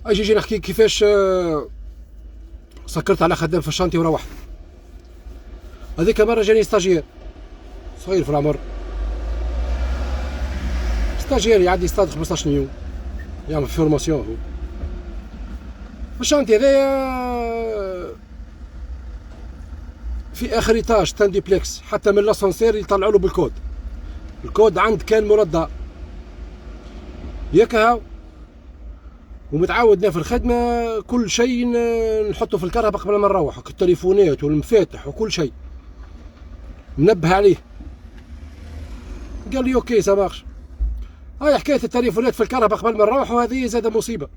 اجي نحكي كيفاش سكرت على خدام في الشانتي وروحت. هذيك مرة جاني ستاجير صغير في العمر، ستاجير يعدي ستاج 15 يوم يعمل فورماسيون هو في الشانتي هذايا، في اخر ايطاج تان ديبلكس، حتى من لاسانسير يطلعوا له بالكود. الكود عند كان مرضى ياك هاو، ومتعودنا في الخدمة كل شيء نحطه في الكهرباء قبل ما نروح، التليفونات والمفاتح وكل شيء منبه عليه. قال لي اوكي سامارش. هاي حكاية التليفونات في الكهرباء قبل ما نروح، وهذه زاد مصيبة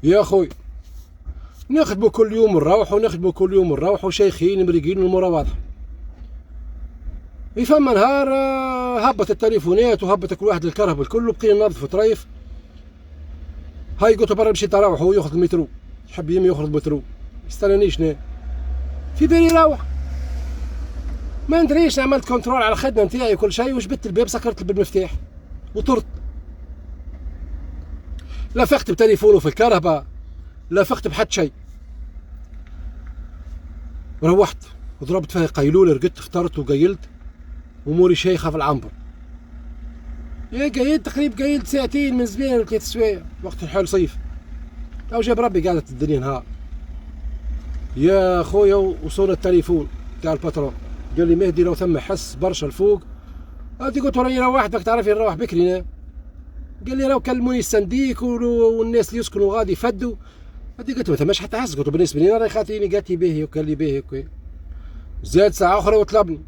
يا خوي. نخدمو كل يوم نروحو، نخدمو كل يوم نروحو شيخين مريقين والمورا واضحة. فما نهار هبط التليفونات وهبط كل واحد الكهرباء الكل، وبقينا ننظفو طريف. هاي قلت برا مشيت نروح، هو ياخذ المترو، يحب يمي ياخذ المترو، يستنانيش نا في بالي يروح. ما ندريش، عملت كنترول على الخدمة نتاعي وكل شيء، وجبت الباب سكرت بالمفتاح وطرت. لا فقت بتليفونه في الكهرباء، لا فقت بحد شيء. روحت وضربت فيها قيلولة، رقدت فطرت وقيلت وموري شيخة في العنبر. يا قيلت تقريبا، قيلت ساعتين من زمان ولا 3 سوايع، وقت الحال صيف. او جاب ربي قعدت الدنيا نهار يا خويا. وصول التليفون تاع الباترون قال لي مهدي لو ثم حس برشا الفوق. هادي قلت راني روحت، باك تعرفي نروح بكري. قال لي راهو كلموني السنديك والناس اللي يسكنوا غادي فدوا. هادي قلت ما ثماش حتى حس، قلت بالنسبه لي راهي خاطيني. قالت لي باهي، وقال لي باهي اوكي. زاد ساعه اخرى وطلبني،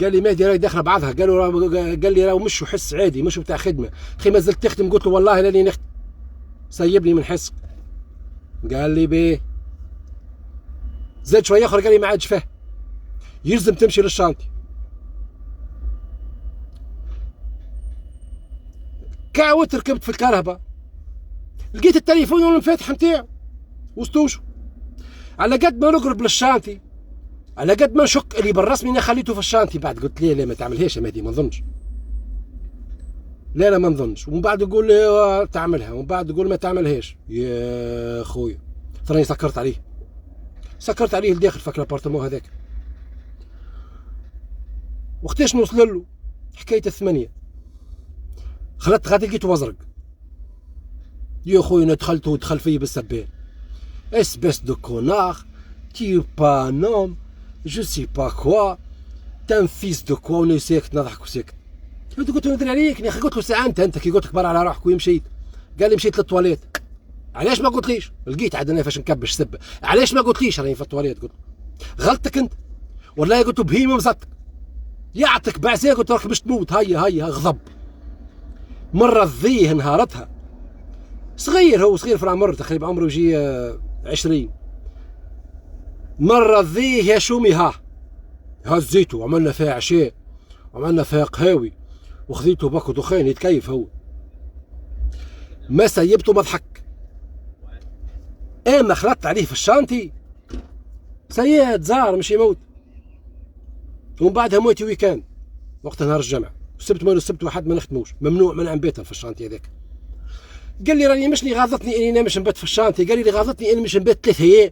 قال لي مهدي راهي داخله بعضها. قال لي راهو مش حس عادي، مش بتاع خدمه. اخي ما زلت تخدم؟ قلت له والله لاني نخدم، سيبني من حس. قال لي باهي. زاد شويه اخرى قال لي ما عادش فاه، يلزم تمشي للشانتي. كعوت ركبت في الكهرباء، لقيت التليفون والمفاتح نتاعو وسطوشو. على قد ما نقرب للشانتي، على قد ما نشك اللي بالرسمي انا خليته في الشانتي. بعد قلت ليه لا ما تعملهاش يا مهدي، ما نظنش. لا ما نظنش. ومن بعد يقول لي تعملها، ومن بعد يقول ما تعملهاش. يا خويا تراني سكرت عليه لداخل فك الابارتمون هذاك. وقتاش نوصل له؟ حكاية 8 خلطت غادي لقيته مزرق. يا خويا انا دخلت ودخل فيا بالسبان. اسبيس دو كونار، تي با نوم، جو سي با كوا، تان فيس دو كوا. وانا ساكت نضحك وساكت. قلت له ندري عليك يا اخي. قلت له ساعه انت كي قلت لك برا على روحك وين مشيت؟ قال لي مشيت للطواليت. علاش ما قلتليش؟ لقيت عاد انا فاش نكبش سبه. علاش ما قلتليش راني في الطواليت؟ قلت غلطتك انت والله. قلت له بهيمه مزطك يعطيك بعساك. قلت راك باش تموت. هيا غضب. مرة الضيه نهارتها، صغير هو صغير في العمر، تقريبا عمره يجي 20. مرة الضيه يا شومي هزيته وعملنا فيها عشاء وعملنا فيها قهاوي وخذيته باكو دخان يتكيف هو. ما سيبته ما ضحك. اما خلطت عليه في الشانتي سياد زار مش يموت. ومن بعدها موتي ويكاند وقت نهار الجمعة. السبت مال السبت واحد ما نخدموش، ممنوع منع بيتها في الشانتي هذاك. قال لي راني مش اللي غاضتني اني نمش نبات في الشانتي، قال لي اللي غاضتني اني مش نبات 3 ايام.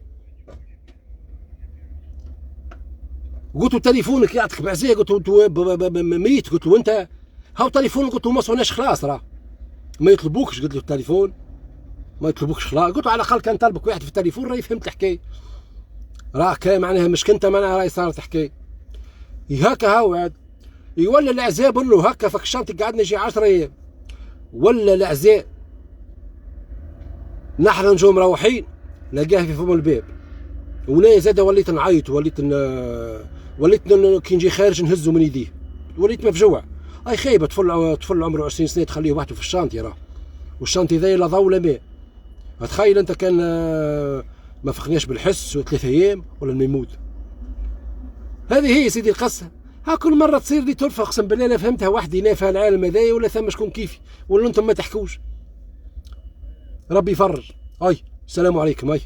قلت له تليفونك يعطيك بعزيه. قلت له ميت. قلت له انت هاو تليفون. قلت له ما صوناش خلاص راه ما يطلبوكش. قلت له التليفون ما يطلبوكش خلاص. قلت له على الاقل كان طلبك واحد في التليفون راهي فهمت الحكايه. راه كان معناها مش كنت معناها راهي صارت حكايه هكا. هاو عاد يولى العزاء له هكا فك الشانتي قعدنا يجي 10 ايام. ولا العزاء نحن نجو مروحين لقاه في فم الباب. وانا زاد وليت نعيط، وليت كي نجي خارج نهزه من يديه. وليت مفجوع. اي خايبه طفل عمره 20 سنه تخليه وحده في الشانتي راه، والشانتي ذا لا ضوء لا ماء. تخيل انت كان ما فقناش بالحس 3 ايام ولا ما يموت. هذه هي سيدي القصه. ها كل مره تصير لي ترفع اقسم بالله لا فهمتها وحدي لا في العالم هذايا ولا ثم شكون كيفي ولا انتم ما تحكوش. ربي يفرج. السلام عليكم.